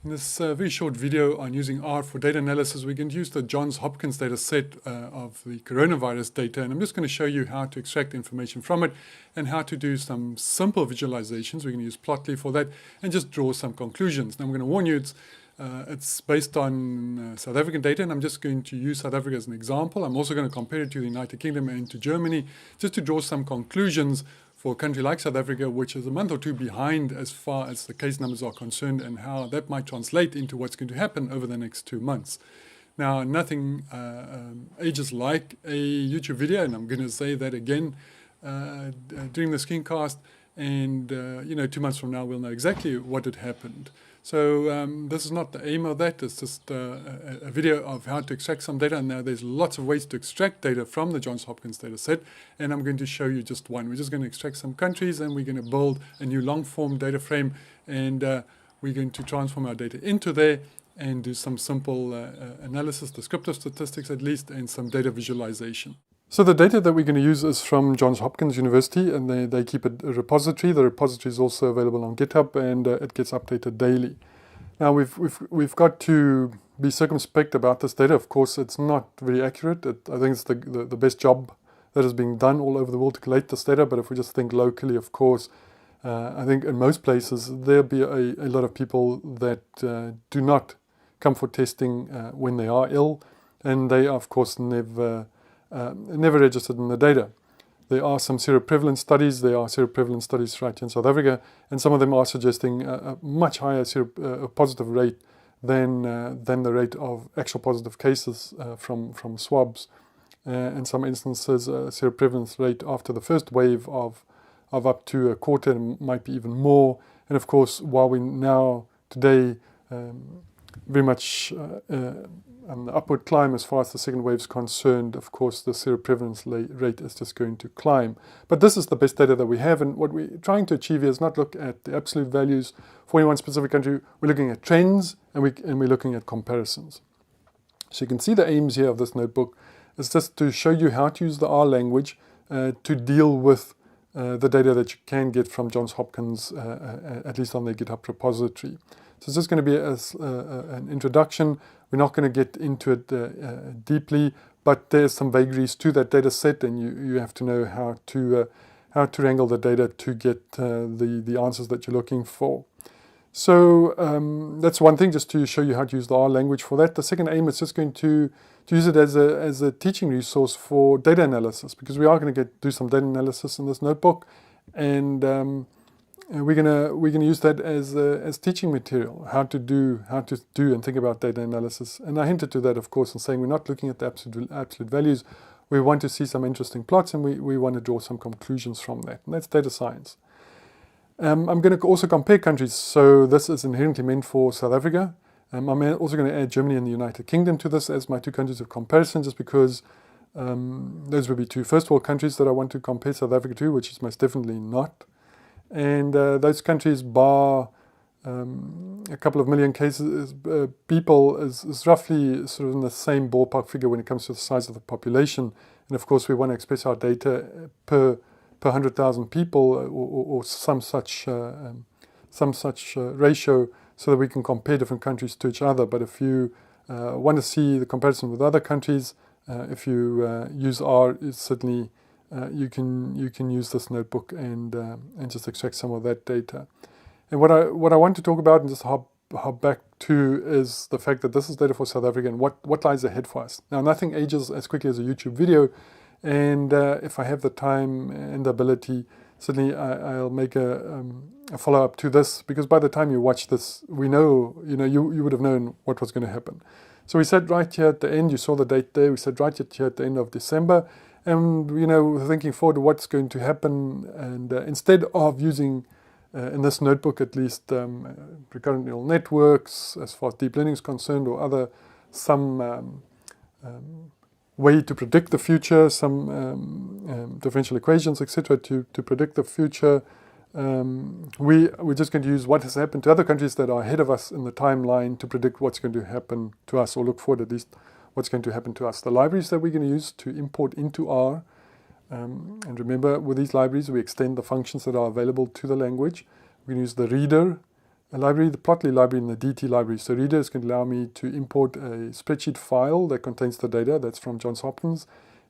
In this very short video on using R for data analysis, we're going to use the Johns Hopkins data set of the coronavirus data, and I'm just going to show you how to extract information from it and how to do some simple visualizations. We're going to use Plotly for that and just draw some conclusions. Now I'm going to warn you, it's based on South African data, and I'm just going to use South Africa as an example. I'm also going to compare it to the United Kingdom and to Germany, just to draw some conclusions for a country like South Africa, which is a month or two behind as far as the case numbers are concerned, and how that might translate into what's going to happen over the next 2 months. Now, nothing ages like a YouTube video, and I'm going to say that again during the screencast, and 2 months from now we'll know exactly what had happened. So this is not the aim of that. It's just a video of how to extract some data. And now there's lots of ways to extract data from the Johns Hopkins data set, and I'm going to show you just one. We're just going to extract some countries, and we're going to build a new long-form data frame, and we're going to transform our data into there and do some simple analysis, descriptive statistics at least, and some data visualization. So the data that we're going to use is from Johns Hopkins University, and they keep a repository. The repository is also available on GitHub, and it gets updated daily. Now we've got to be circumspect about this data. Of course, it's not very accurate. I think it's the best job that is being done all over the world to collate this data. But if we just think locally, of course, I think in most places there'll be a lot of people that do not come for testing when they are ill, and they are, of course, never registered in the data. There are some seroprevalence studies. There are seroprevalence studies right here in South Africa, and some of them are suggesting a much higher positive rate than the rate of actual positive cases from swabs. In some instances, a seroprevalence rate after the first wave of up to a quarter, and might be even more. And of course, while we now today very much on the upward climb as far as the second wave is concerned, of course, the seroprevalence rate is just going to climb. But this is the best data that we have, and what we're trying to achieve here is not look at the absolute values for any one specific country. We're looking at trends, and we're looking at comparisons. So you can see the aims here of this notebook is just to show you how to use the R language to deal with the data that you can get from Johns Hopkins, at least on their GitHub repository. So it's just going to be an introduction. We're not going to get into it deeply, but there's some vagaries to that data set, and you have to know how to wrangle the data to get the answers that you're looking for. So that's one thing, just to show you how to use the R language for that. The second aim is just going to use it as a teaching resource for data analysis, because we are going to do some data analysis in this notebook, and we're gonna use that as teaching material, how to do and think about data analysis. And I hinted to that, of course, in saying we're not looking at the absolute values. We want to see some interesting plots, and we want to draw some conclusions from that. And that's data science. I'm going to also compare countries. So this is inherently meant for South Africa. I'm also going to add Germany and the United Kingdom to this as my two countries of comparison, just because those would be two first world countries that I want to compare South Africa to, which is most definitely not. And those countries, bar a couple of million cases, people is roughly sort of in the same ballpark figure when it comes to the size of the population. And of course, we want to express our data per 100,000 people, or some such ratio, so that we can compare different countries to each other. But if you want to see the comparison with other countries, if you use R, it's certainly you can use this notebook and just extract some of that data. And what I want to talk about and just hop back to is the fact that this is data for South Africa and what lies ahead for us. Now, nothing ages as quickly as a YouTube video, and if I have the time and the ability, certainly I'll make a follow-up to this, because by the time you watch this, we know, you would have known what was going to happen. So we said right here at the end, you saw the date there, we said right here at the end of December, and we're thinking forward to what's going to happen. And instead of using, in this notebook at least, recurrent neural networks as far as deep learning is concerned, or some way to predict the future, some differential equations, etc., to predict the future, we're just going to use what has happened to other countries that are ahead of us in the timeline to predict what's going to happen to us, or look forward at least what's going to happen to us. The libraries that we're going to use to import into R, and remember, with these libraries, we extend the functions that are available to the language. We're going to use the reader library, the Plotly library and the DT library. So Reader is going to allow me to import a spreadsheet file that contains the data that's from Johns Hopkins,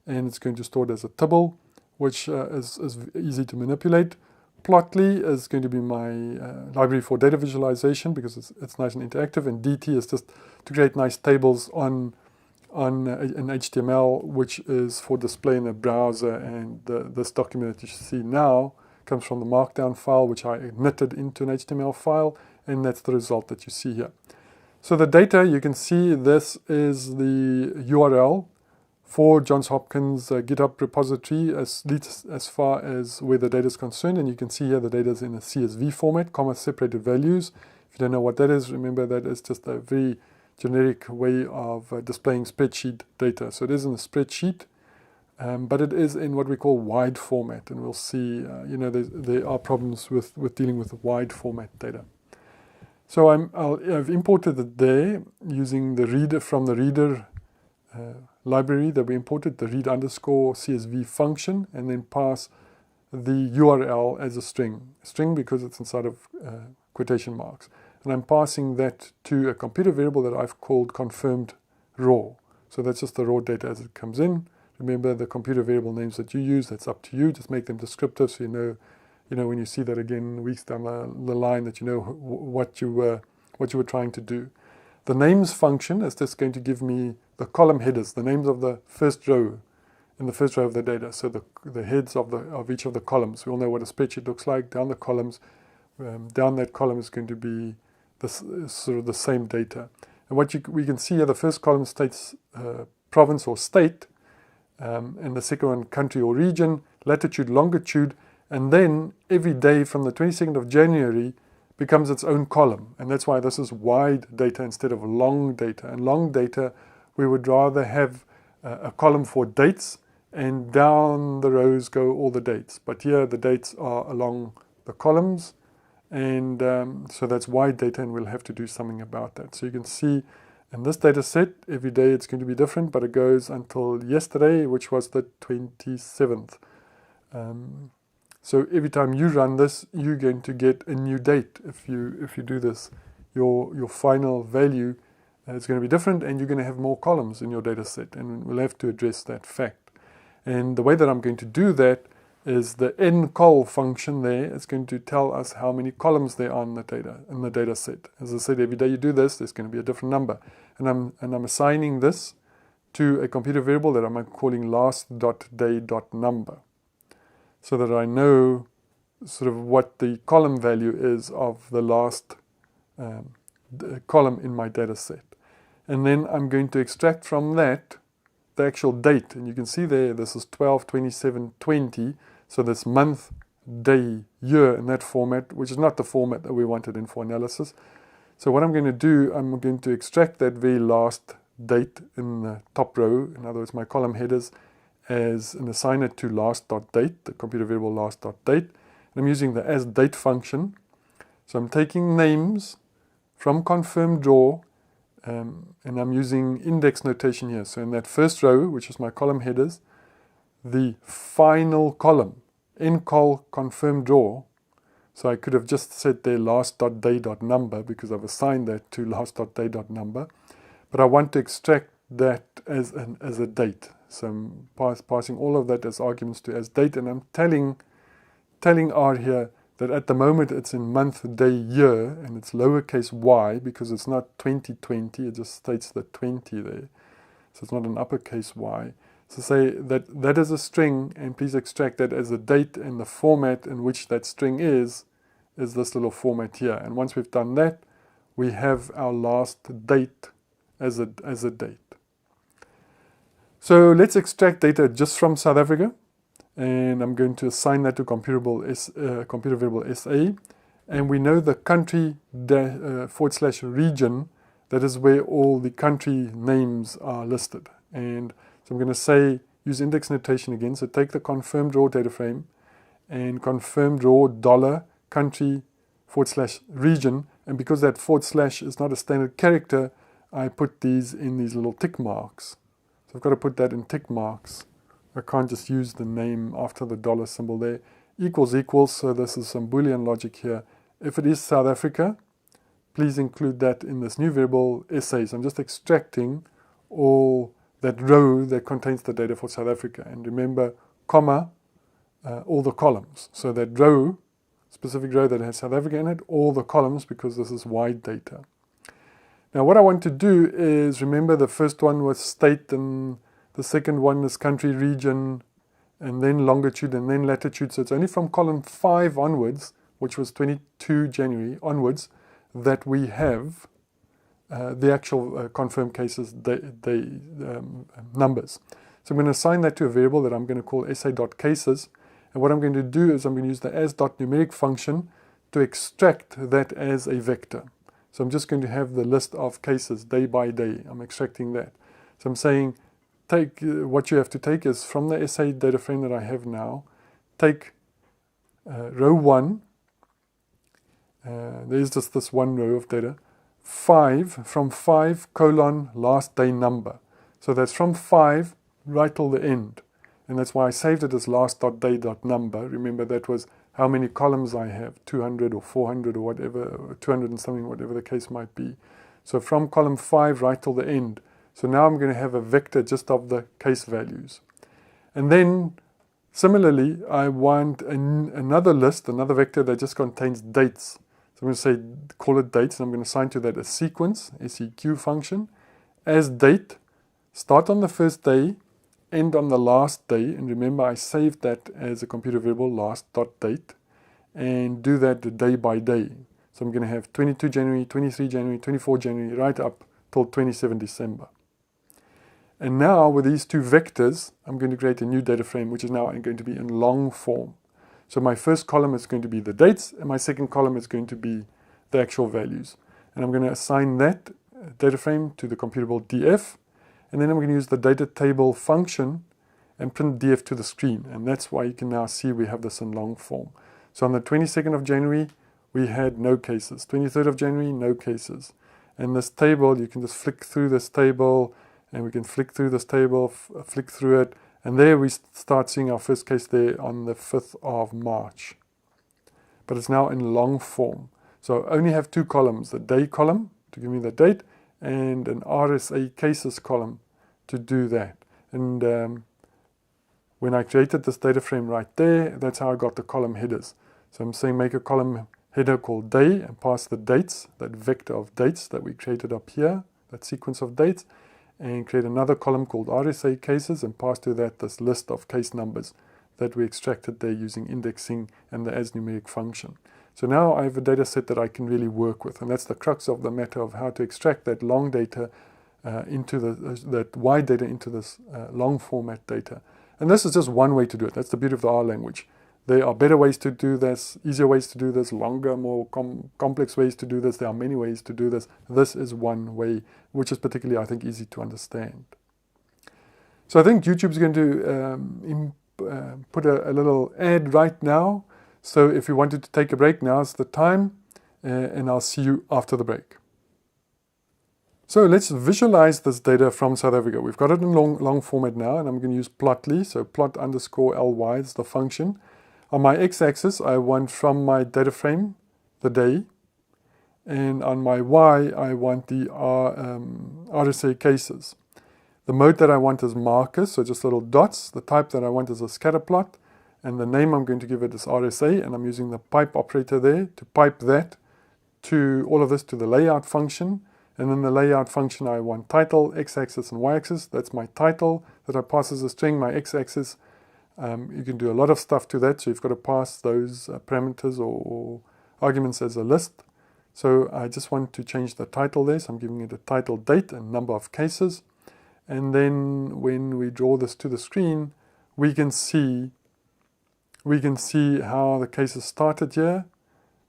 and it's going to store it as a tibble, which is easy to manipulate. Plotly is going to be my library for data visualization because it's nice and interactive, and DT is just to create nice tables on an HTML, which is for display in a browser. And this document that you see now comes from the Markdown file, which I knitted into an HTML file, and that's the result that you see here. So the data, you can see this is the URL for Johns Hopkins GitHub repository as far as where the data is concerned. And you can see here the data is in a CSV format, comma separated values. If you don't know what that is, remember that is just a very generic way of displaying spreadsheet data. So it is in a spreadsheet, but it is in what we call wide format. And we'll see, there are problems with dealing with wide format data. So I've imported it there using the reader from the Reader library that we imported, the read underscore CSV function, and then pass the URL as a string because it's inside of quotation marks. And I'm passing that to a computer variable that I've called confirmed raw. So that's just the raw data as it comes in. Remember the computer variable names that you use, that's up to you. Just make them descriptive so you know when you see that again weeks down the line that you know what you were trying to do. The names function is just going to give me the column headers, the names of the first row, in the first row of the data. So the heads of each of the columns. We all know what a spreadsheet looks like. Down the columns, down that column is going to be sort of the same data. And what we can see here, the first column states province or state, and the second one country or region, latitude, longitude, and then every day from the 22nd of January becomes its own column. And that's why this is wide data instead of long data. And long data, we would rather have a column for dates, and down the rows go all the dates. But here the dates are along the columns, and so that's wide data, and we'll have to do something about that. So you can see in this data set, every day it's going to be different, but it goes until yesterday, which was the 27th. So every time you run this, you're going to get a new date. If you do this, your final value is going to be different, and you're going to have more columns in your data set, and we'll have to address that fact. And the way that I'm going to do that is the ncol function there is going to tell us how many columns there are in the data set. As I said, every day you do this, there's going to be a different number, and I'm assigning this to a computer variable that I'm calling last.day.number. So that I know sort of what the column value is of the last column in my data set. And then I'm going to extract from that the actual date. And you can see there, this is 12/27/20. So this month, day, year in that format, which is not the format that we wanted in for analysis. So what I'm going to do, I'm going to extract that very last date in the top row, in other words, my column headers, and assign it to last.date, the computer variable last.date. And I'm using the asDate function. So I'm taking names from confirmed raw, and I'm using index notation here. So in that first row, which is my column headers, the final column, ncol confirmed raw. So I could have just said there last.day.number because I've assigned that to last.day.number. But I want to extract that as a date. So I'm passing all of that as arguments to asDate, and I'm telling R here that at the moment it's in month, day, year, and it's lowercase y because it's not 2020, it just states the 20 there. So it's not an uppercase y. So say that is a string, and please extract that as a date, and the format in which that string is this little format here. And once we've done that, we have our last date as a date. So let's extract data just from South Africa, and I'm going to assign that to computer variable SA, and we know the country /region, that is where all the country names are listed. And so I'm going to say, use index notation again, so take the confirmed raw data frame and confirmed raw $country /region, and because that / is not a standard character, I put these in these little tick marks. I've got to put that in tick marks. I can't just use the name after the dollar symbol there. Equals, so this is some Boolean logic here. If it is South Africa, please include that in this new variable SA. So I'm just extracting all that row that contains the data for South Africa. And remember, comma, all the columns. So that row, specific row that has South Africa in it, all the columns, because this is wide data. Now what I want to do is, remember the first one was state, and the second one is country, region, and then longitude, and then latitude. So it's only from column 5 onwards, which was 22 January onwards, that we have the actual confirmed cases numbers. So I'm going to assign that to a variable that I'm going to call sa.cases. And what I'm going to do is I'm going to use the as.numeric function to extract that as a vector. So I'm just going to have the list of cases day by day. I'm extracting that. So I'm saying, take what you have to take is from the SA data frame that I have now, take row 1, there's just this one row of data, 5, from 5 colon last day number. So that's from 5 right till the end. And that's why I saved it as last.day.number. Remember, that was how many columns I have, 200 or 400 or whatever, or 200 and something, whatever the case might be. So from column 5 right till the end. So now I'm going to have a vector just of the case values. And then, similarly, I want another list, another vector that just contains dates. So I'm going to say, call it dates, and I'm going to assign to that a sequence, SEQ function, as date, start on the first day, end on the last day. And remember, I saved that as a computer variable, last.date, and do that day by day. So I'm going to have 22 January, 23 January, 24 January, right up till 27 December. And now with these two vectors, I'm going to create a new data frame, which is now going to be in long form. So my first column is going to be the dates, and my second column is going to be the actual values. And I'm going to assign that data frame to the computable df, and then I'm going to use the data table function and print df to the screen. And that's why you can now see we have this in long form. So on the 22nd of January, we had no cases. 23rd of January, no cases. And this table, you can just flick through this table, and we can flick through this table, flick through it, and there we start seeing our first case there on the 5th of March. But it's now in long form. So I only have two columns, the day column to give me the date, and an RSA cases column to do that. And when I created this data frame right there, that's how I got the column headers. So I'm saying make a column header called day and pass the dates, that vector of dates that we created up here, that sequence of dates, and create another column called RSA cases and pass to that this list of case numbers that we extracted there using indexing and the as numeric function. So now I have a data set that I can really work with, and that's the crux of the matter of how to extract that long data into that wide data into this long format data. And this is just one way to do it. That's the beauty of the R language. There are better ways to do this, easier ways to do this, longer, more complex ways to do this. There are many ways to do this. This is one way, which is particularly, I think, easy to understand. So I think YouTube's going to put a little ad right now. So if you wanted to take a break, now's the time, and I'll see you after the break. So let's visualize this data from South Africa. We've got it in long format now, and I'm going to use plotly. So plot_ly is the function. On my x-axis, I want from my data frame the day, and on my y, I want the RSA cases. The mode that I want is markers, so just little dots. The type that I want is a scatter plot, and the name I'm going to give it is RSA, and I'm using the pipe operator there to pipe that to all of this to the layout function. And in the layout function, I want title, x-axis, and y-axis. That's my title that I pass as a string. My x-axis, you can do a lot of stuff to that, so you've got to pass those parameters or arguments as a list. So I just want to change the title there, so I'm giving it a title date and number of cases. And then when we draw this to the screen, we can see how the cases started here.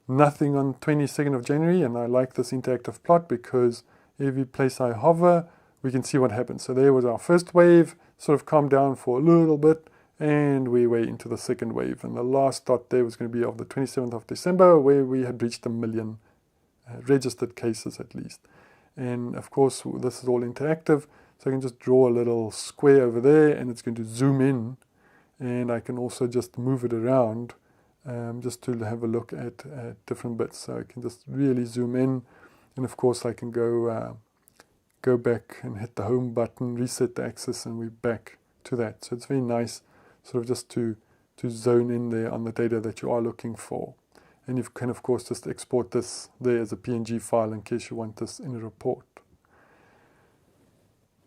Nothing on 22nd of January, and I like this interactive plot because every place I hover, we can see what happens. So there was our first wave, sort of calmed down for a little bit, and we went into the second wave. And the last dot there was going to be of the 27th of December, where we had reached 1 million registered cases at least. And of course, this is all interactive, so I can just draw a little square over there, and it's going to zoom in, and I can also just move it around just to have a look at different bits. So I can just really zoom in, And of course I can go back and hit the home button, reset the axis, and we're back to that. So it's very nice sort of just to zone in there on the data that you are looking for. And you can of course just export this there as a PNG file in case you want this in a report.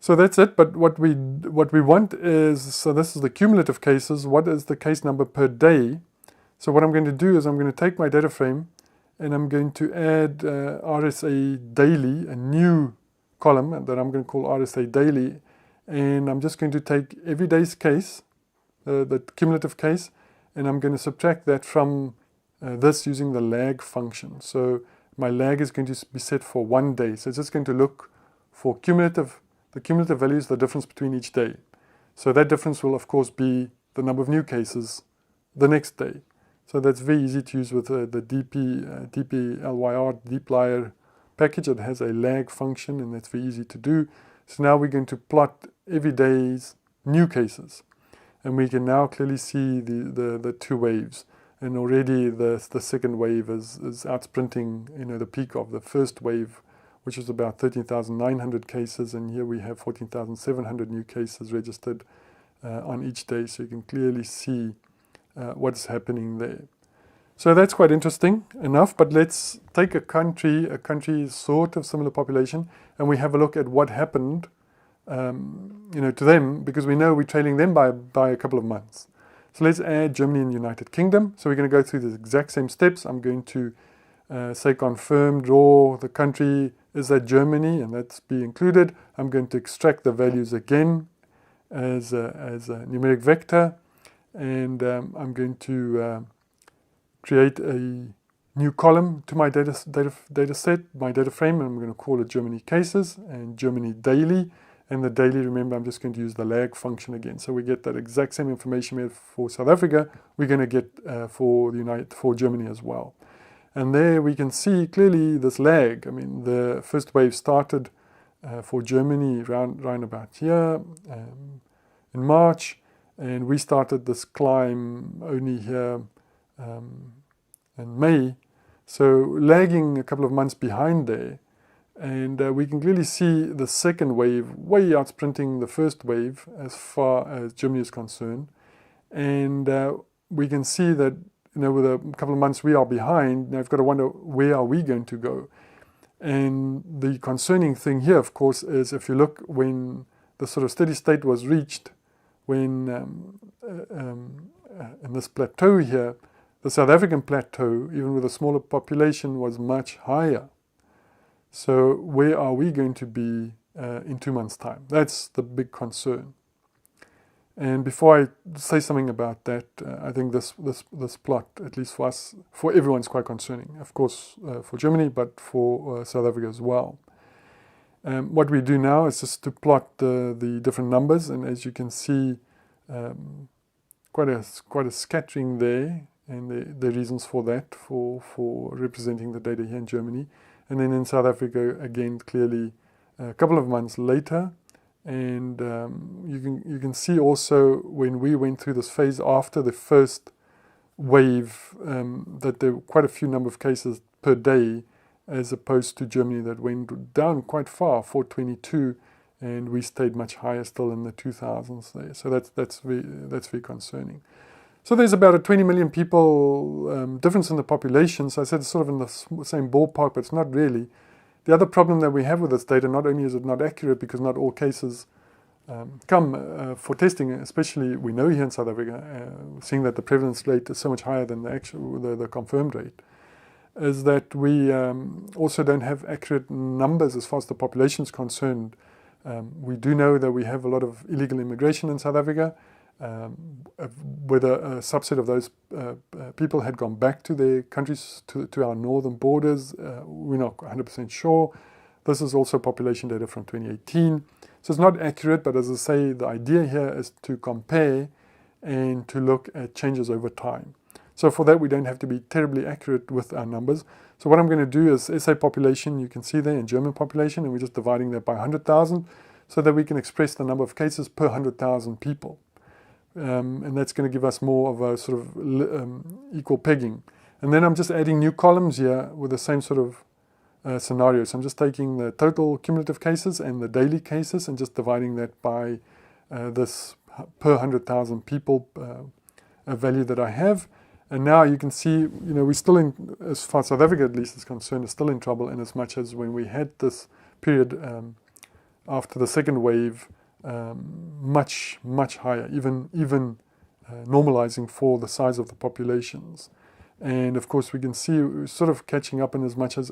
So that's it, but what we want is, so this is the cumulative cases, what is the case number per day? So what I'm going to do is I'm going to take my data frame and I'm going to add RSA daily, a new column that I'm going to call RSA daily, and I'm just going to take every day's case, the cumulative case, and I'm going to subtract that from this using the lag function. So my lag is going to be set for 1 day, so it's just going to look for cumulative. The cumulative value is the difference between each day. So that difference will of course be the number of new cases the next day. So that's very easy to use with the dplyr, dplyr package. It has a lag function and that's very easy to do. So now we're going to plot every day's new cases. And we can now clearly see the two waves. And already the second wave is outsprinting the peak of the first wave, which is about 13,900 cases, and here we have 14,700 new cases registered on each day, so you can clearly see what's happening there. So that's quite interesting enough, but let's take a country sort of similar population, and we have a look at what happened to them, because we know we're trailing them by a couple of months. So let's add Germany and United Kingdom. So we're going to go through the exact same steps. I'm going to say confirm, draw the country. Is that Germany? And that's be included. I'm going to extract the values again as a numeric vector. And I'm going to create a new column to my data set, my data frame. And I'm going to call it Germany cases and Germany daily. And the daily, remember, I'm just going to use the lag function again. So we get that exact same information we have for South Africa, we're going to get for Germany as well. And there we can see clearly this lag. I mean, the first wave started for Germany round about here in March, and we started this climb only here in May. So lagging a couple of months behind there. And we can clearly see the second wave way outsprinting the first wave as far as Germany is concerned. And we can see that with a couple of months we are behind. Now you've got to wonder, where are we going to go? And the concerning thing here, of course, is if you look when the sort of steady state was reached, when in this plateau here, the South African plateau, even with a smaller population, was much higher. So where are we going to be in 2 months' time? That's the big concern. And before I say something about that, I think this plot, at least for us, for everyone, is quite concerning. Of course, for Germany, but for South Africa as well. What we do now is just to plot the different numbers, and as you can see, quite a scattering there, and the reasons for that, for representing the data here in Germany. And then in South Africa, again, clearly a couple of months later. And you can see also when we went through this phase after the first wave that there were quite a few number of cases per day, as opposed to Germany that went down quite far, 422, and we stayed much higher still in the 2000s there. So that's very concerning. So there's about a 20 million people difference in the population. So I said it's sort of in the same ballpark, but it's not really. The other problem that we have with this data, not only is it not accurate because not all cases come for testing, especially we know here in South Africa, seeing that the prevalence rate is so much higher than the confirmed rate, is that we also don't have accurate numbers as far as the population is concerned. We do know that we have a lot of illegal immigration in South Africa. Whether a subset of those people had gone back to their countries, to our northern borders, we're not 100% sure. This is also population data from 2018. So it's not accurate, but as I say, the idea here is to compare and to look at changes over time. So for that, we don't have to be terribly accurate with our numbers. So what I'm going to do is SA population, you can see there, in German population, and we're just dividing that by 100,000 so that we can express the number of cases per 100,000 people. And that's going to give us more of a sort of equal pegging. And then I'm just adding new columns here with the same sort of scenario. So I'm just taking the total cumulative cases and the daily cases and just dividing that by this per 100,000 people a value that I have. And now you can see, we're still in, as far as South Africa at least is concerned, is still in trouble, in as much as when we had this period after the second wave, much higher, even normalizing for the size of the populations. And of course we can see we're sort of catching up in as much as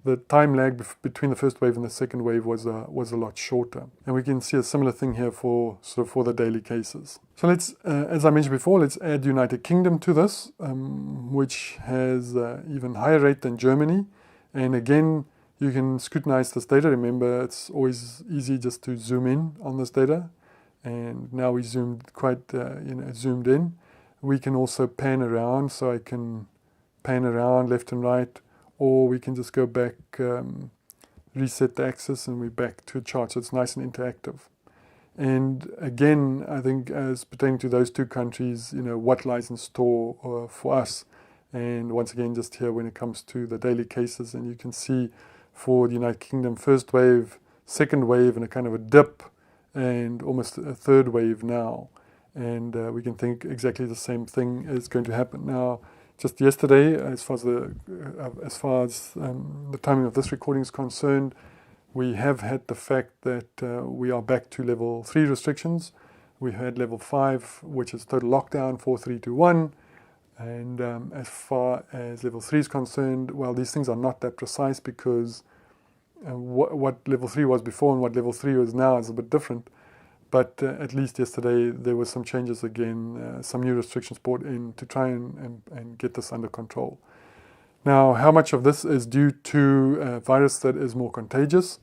the time lag between the first wave and the second wave was a lot shorter. And we can see a similar thing here for the daily cases. So let's, as I mentioned before, let's add United Kingdom to this, which has even higher rate than Germany. And again, you can scrutinize this data. Remember, it's always easy just to zoom in on this data. And now we zoomed zoomed in. We can also pan around, so I can pan around left and right, or we can just go back, reset the axis, and we're back to a chart. So it's nice and interactive. And again, I think as pertaining to those two countries, what lies in store for us. And once again, just here when it comes to the daily cases, and you can see for the United Kingdom, first wave, second wave, and a kind of a dip, and almost a third wave now. And we can think exactly the same thing is going to happen. Now, just yesterday, as far as the timing of this recording is concerned, we have had the fact that we are back to level 3 restrictions. We had level 5, which is total lockdown, 4, 3, 2, 1. And as far as level 3 is concerned, well, these things are not that precise, because what level 3 was before and what level 3 is now is a bit different. But at least yesterday there were some changes again, some new restrictions brought in to try and get this under control. Now, how much of this is due to a virus that is more contagious?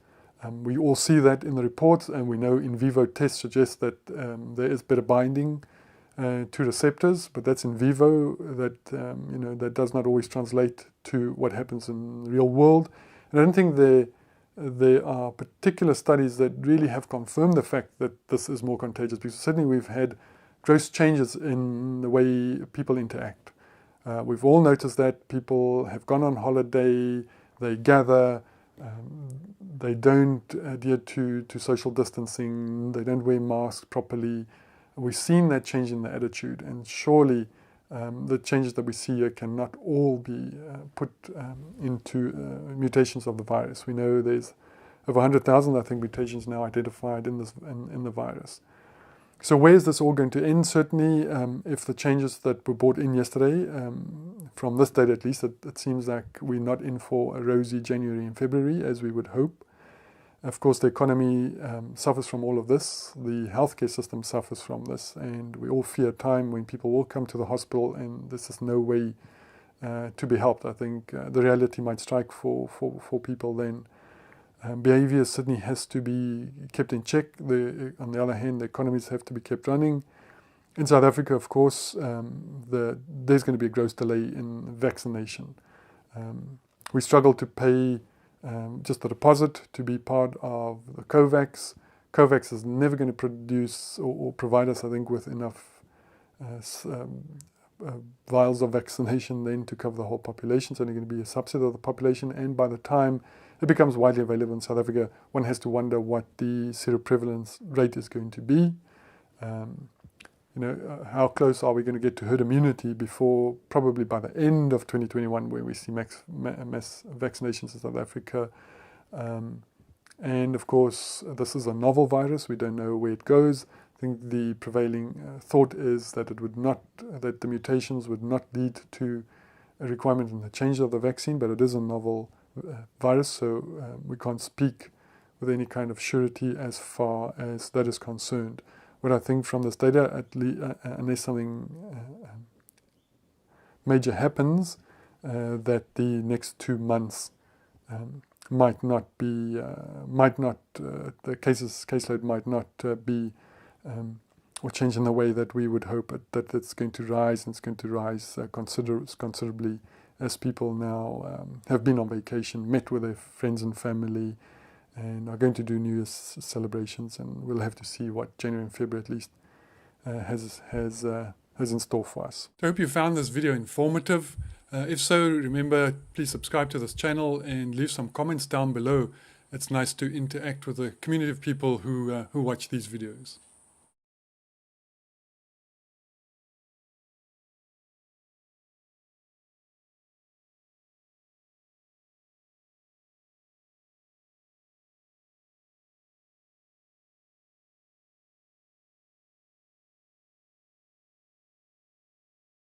We all see that in the reports, and we know in vivo tests suggest that there is better binding to receptors, but that's in vivo. That that does not always translate to what happens in the real world. And I don't think there are particular studies that really have confirmed the fact that this is more contagious, because certainly we've had gross changes in the way people interact. We've all noticed that people have gone on holiday, they gather, they don't adhere to social distancing, they don't wear masks properly. We've seen that change in the attitude, and surely the changes that we see here cannot all be put into mutations of the virus. We know there's over 100,000, I think, mutations now identified in the virus. So where is this all going to end? Certainly, if the changes that were brought in yesterday, from this data at least, it seems like we're not in for a rosy January and February, as we would hope. Of course, the economy suffers from all of this. The healthcare system suffers from this, and we all fear a time when people will come to the hospital and there's just no way to be helped. I think the reality might strike for people then. Behavior certainly has to be kept in check. On the other hand, the economies have to be kept running. In South Africa, of course, there's going to be a gross delay in vaccination. We struggle to pay just the deposit to be part of the COVAX. COVAX is never going to produce or provide us, I think, with enough vials of vaccination then to cover the whole population. It's only going to be a subset of the population, and by the time it becomes widely available in South Africa, one has to wonder what the seroprevalence rate is going to be. How close are we going to get to herd immunity before, probably by the end of 2021, where we see mass vaccinations in South Africa. And of course, this is a novel virus. We don't know where it goes. I think the prevailing thought is that that the mutations would not lead to a requirement in the change of the vaccine, but it is a novel virus, so we can't speak with any kind of surety as far as that is concerned. What I think from this data, unless something major happens, that the next 2 months might not be, the caseload might not be or change in the way that we would hope that it's going to rise, and it's going to rise considerably as people now have been on vacation, met with their friends and family, and are going to do New Year's celebrations, and we'll have to see what January and February at least has in store for us. I hope you found this video informative. If so, remember, please subscribe to this channel and leave some comments down below. It's nice to interact with a community of people who watch these videos.